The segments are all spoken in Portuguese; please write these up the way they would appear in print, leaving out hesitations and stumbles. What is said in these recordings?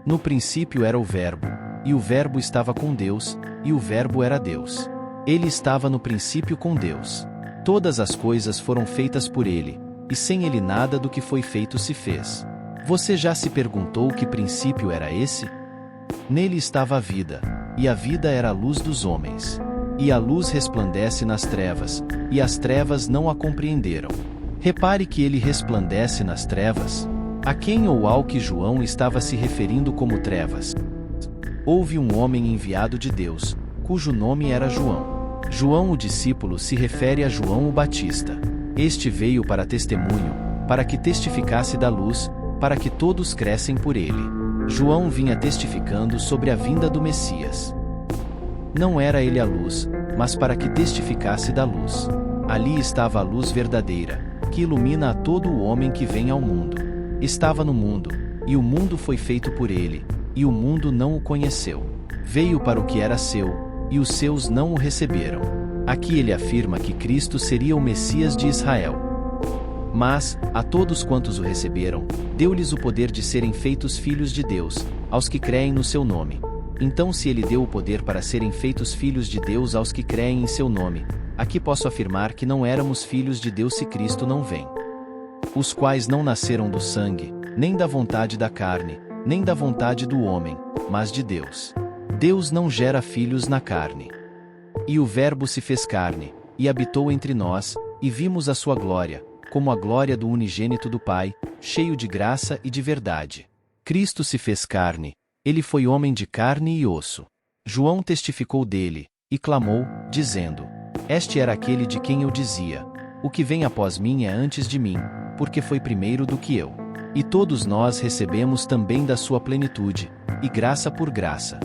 No princípio era o Verbo, e o Verbo estava com Deus, e o Verbo era Deus. Ele estava no princípio com Deus. Todas as coisas foram feitas por ele, e sem ele nada do que foi feito se fez. Você já se perguntou que princípio era esse? Nele estava a vida, e a vida era a luz dos homens. E a luz resplandece nas trevas, e as trevas não a compreenderam. Repare que ele resplandece nas trevas. A quem ou ao que João estava se referindo como trevas? Houve um homem enviado de Deus, cujo nome era João. João o discípulo se refere a João o Batista. Este veio para testemunho, para que testificasse da luz, para que todos crescem por ele. João vinha testificando sobre a vinda do Messias. Não era ele a luz, mas para que testificasse da luz. Ali estava a luz verdadeira, que ilumina a todo o homem que vem ao mundo. Estava no mundo, e o mundo foi feito por ele, e o mundo não o conheceu. Veio para o que era seu, e os seus não o receberam. Aqui ele afirma que Cristo seria o Messias de Israel. Mas, a todos quantos o receberam, deu-lhes o poder de serem feitos filhos de Deus, aos que creem no seu nome. Então, se ele deu o poder para serem feitos filhos de Deus aos que creem em seu nome, aqui posso afirmar que não éramos filhos de Deus se Cristo não vem. Os quais não nasceram do sangue, nem da vontade da carne, nem da vontade do homem, mas de Deus. Deus não gera filhos na carne. E o Verbo se fez carne, e habitou entre nós, e vimos a sua glória, como a glória do unigênito do Pai, cheio de graça e de verdade. Cristo se fez carne, ele foi homem de carne e osso. João testificou dele, e clamou, dizendo: Este era aquele de quem eu dizia: O que vem após mim é antes de mim, porque foi primeiro do que eu. E todos nós recebemos também da sua plenitude, e graça por graça.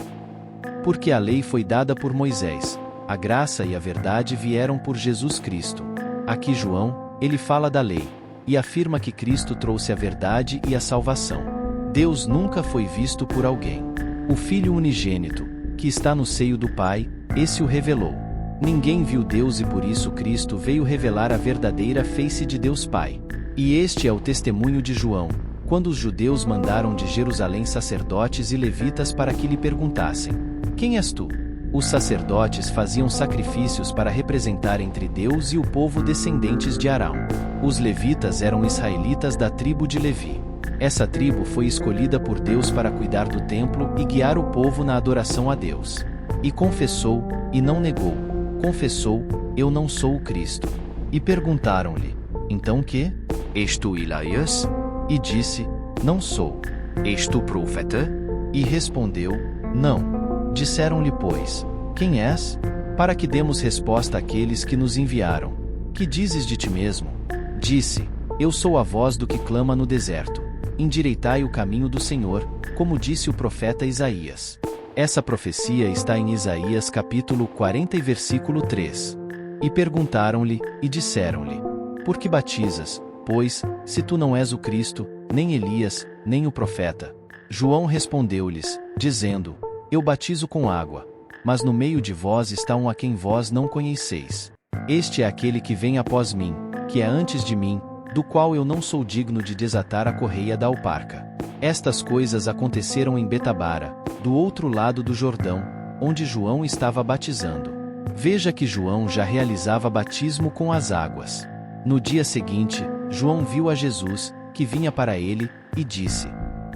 Porque a lei foi dada por Moisés, a graça e a verdade vieram por Jesus Cristo. Aqui João, ele fala da lei, e afirma que Cristo trouxe a verdade e a salvação. Deus nunca foi visto por alguém. O Filho unigênito, que está no seio do Pai, esse o revelou. Ninguém viu Deus e por isso Cristo veio revelar a verdadeira face de Deus Pai. E este é o testemunho de João, quando os judeus mandaram de Jerusalém sacerdotes e levitas para que lhe perguntassem: Quem és tu? Os sacerdotes faziam sacrifícios para representar entre Deus e o povo descendentes de Arão. Os levitas eram israelitas da tribo de Levi. Essa tribo foi escolhida por Deus para cuidar do templo e guiar o povo na adoração a Deus. E confessou, e não negou. Confessou: Eu não sou o Cristo. E perguntaram-lhe: Então que? És tu Elias? E disse: Não sou. És tu profeta? E respondeu: Não. Disseram-lhe, pois: Quem és? Para que demos resposta àqueles que nos enviaram. Que dizes de ti mesmo? Disse: Eu sou a voz do que clama no deserto. Endireitai o caminho do Senhor, como disse o profeta Isaías. Essa profecia está em Isaías capítulo 40 e versículo 3. E perguntaram-lhe, e disseram-lhe: Por que batizas, pois, se tu não és o Cristo, nem Elias, nem o profeta? João respondeu-lhes, dizendo: Eu batizo com água, mas no meio de vós está um a quem vós não conheceis. Este é aquele que vem após mim, que é antes de mim, do qual eu não sou digno de desatar a correia da alparca. Estas coisas aconteceram em Betabara, do outro lado do Jordão, onde João estava batizando. Veja que João já realizava batismo com as águas. No dia seguinte, João viu a Jesus, que vinha para ele, e disse: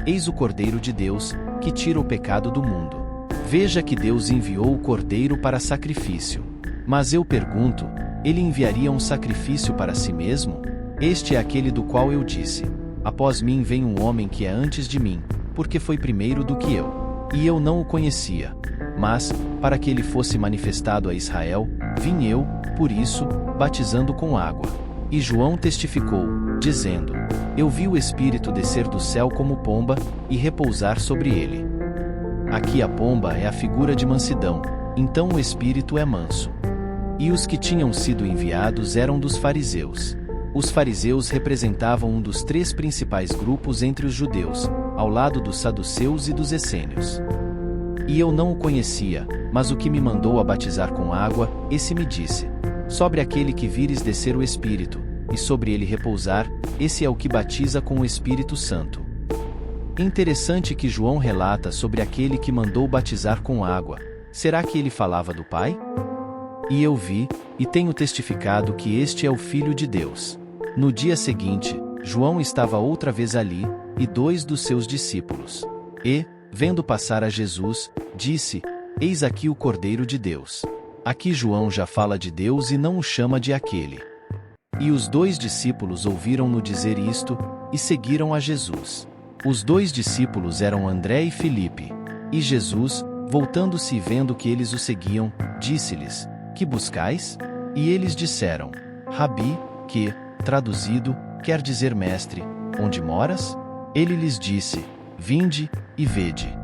Eis o Cordeiro de Deus, que tira o pecado do mundo. Veja que Deus enviou o Cordeiro para sacrifício. Mas eu pergunto: ele enviaria um sacrifício para si mesmo? Este é aquele do qual eu disse: Após mim vem um homem que é antes de mim, porque foi primeiro do que eu. E eu não o conhecia. Mas, para que ele fosse manifestado a Israel, vim eu, por isso, batizando com água. E João testificou, dizendo: Eu vi o Espírito descer do céu como pomba, e repousar sobre ele. Aqui a pomba é a figura de mansidão, então o Espírito é manso. E os que tinham sido enviados eram dos fariseus. Os fariseus representavam um dos três principais grupos entre os judeus, ao lado dos saduceus e dos essênios. E eu não o conhecia, mas o que me mandou a batizar com água, esse me disse: Sobre aquele que vires descer o Espírito, e sobre ele repousar, esse é o que batiza com o Espírito Santo. É interessante que João relata sobre aquele que mandou batizar com água. Será que ele falava do Pai? E eu vi, e tenho testificado que este é o Filho de Deus. No dia seguinte, João estava outra vez ali, e 2 dos seus discípulos. E, vendo passar a Jesus, disse: Eis aqui o Cordeiro de Deus. Aqui João já fala de Deus e não o chama de aquele. E os 2 discípulos ouviram-no dizer isto, e seguiram a Jesus. Os 2 discípulos eram André e Filipe. E Jesus, voltando-se e vendo que eles o seguiam, disse-lhes: Que buscais? E eles disseram: Rabi, que, traduzido, quer dizer mestre, onde moras? Ele lhes disse: Vinde, e vede.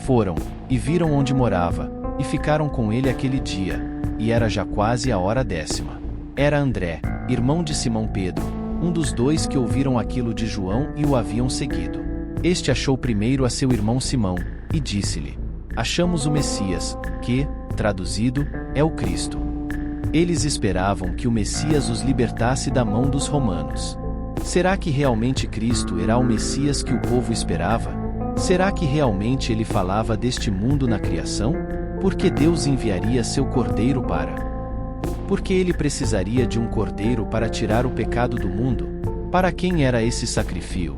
Foram, e viram onde morava, e ficaram com ele aquele dia, e era já quase a hora 10ª. Era André, irmão de Simão Pedro, um dos 2 que ouviram aquilo de João e o haviam seguido. Este achou primeiro a seu irmão Simão, e disse-lhe: Achamos o Messias, que, traduzido, é o Cristo. Eles esperavam que o Messias os libertasse da mão dos romanos. Será que realmente Cristo era o Messias que o povo esperava? Será que realmente ele falava deste mundo na criação? Por que Deus enviaria seu cordeiro para? Porque ele precisaria de um cordeiro para tirar o pecado do mundo? Para quem era esse sacrifício?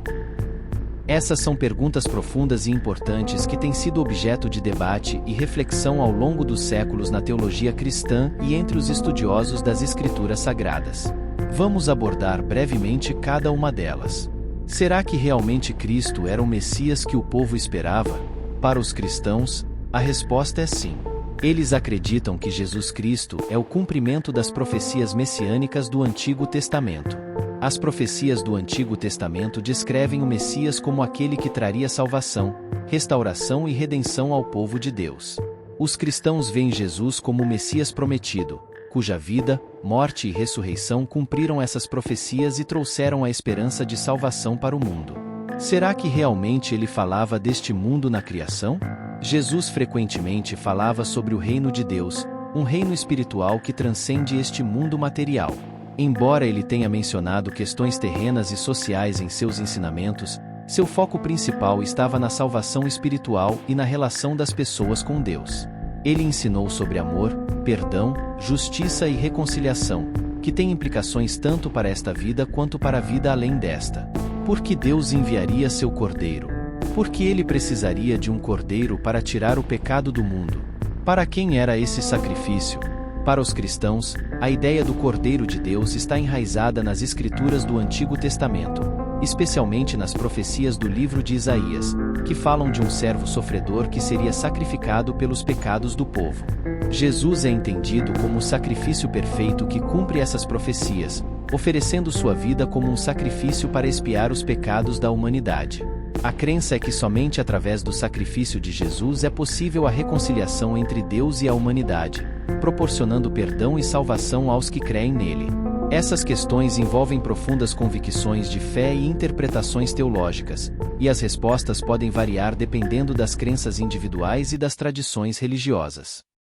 Essas são perguntas profundas e importantes que têm sido objeto de debate e reflexão ao longo dos séculos na teologia cristã e entre os estudiosos das Escrituras Sagradas. Vamos abordar brevemente cada uma delas. Será que realmente Cristo era o Messias que o povo esperava? Para os cristãos, a resposta é sim. Eles acreditam que Jesus Cristo é o cumprimento das profecias messiânicas do Antigo Testamento. As profecias do Antigo Testamento descrevem o Messias como aquele que traria salvação, restauração e redenção ao povo de Deus. Os cristãos veem Jesus como o Messias prometido, cuja vida, morte e ressurreição cumpriram essas profecias e trouxeram a esperança de salvação para o mundo. Será que realmente ele falava deste mundo na criação? Jesus frequentemente falava sobre o reino de Deus, um reino espiritual que transcende este mundo material. Embora ele tenha mencionado questões terrenas e sociais em seus ensinamentos, seu foco principal estava na salvação espiritual e na relação das pessoas com Deus. Ele ensinou sobre amor, perdão, justiça e reconciliação, que têm implicações tanto para esta vida quanto para a vida além desta. Por que Deus enviaria seu cordeiro? Por que ele precisaria de um cordeiro para tirar o pecado do mundo? Para quem era esse sacrifício? Para os cristãos, a ideia do Cordeiro de Deus está enraizada nas Escrituras do Antigo Testamento, especialmente nas profecias do livro de Isaías, que falam de um servo sofredor que seria sacrificado pelos pecados do povo. Jesus é entendido como o sacrifício perfeito que cumpre essas profecias, oferecendo sua vida como um sacrifício para expiar os pecados da humanidade. A crença é que somente através do sacrifício de Jesus é possível a reconciliação entre Deus e a humanidade, proporcionando perdão e salvação aos que creem nele. Essas questões envolvem profundas convicções de fé e interpretações teológicas, e as respostas podem variar dependendo das crenças individuais e das tradições religiosas.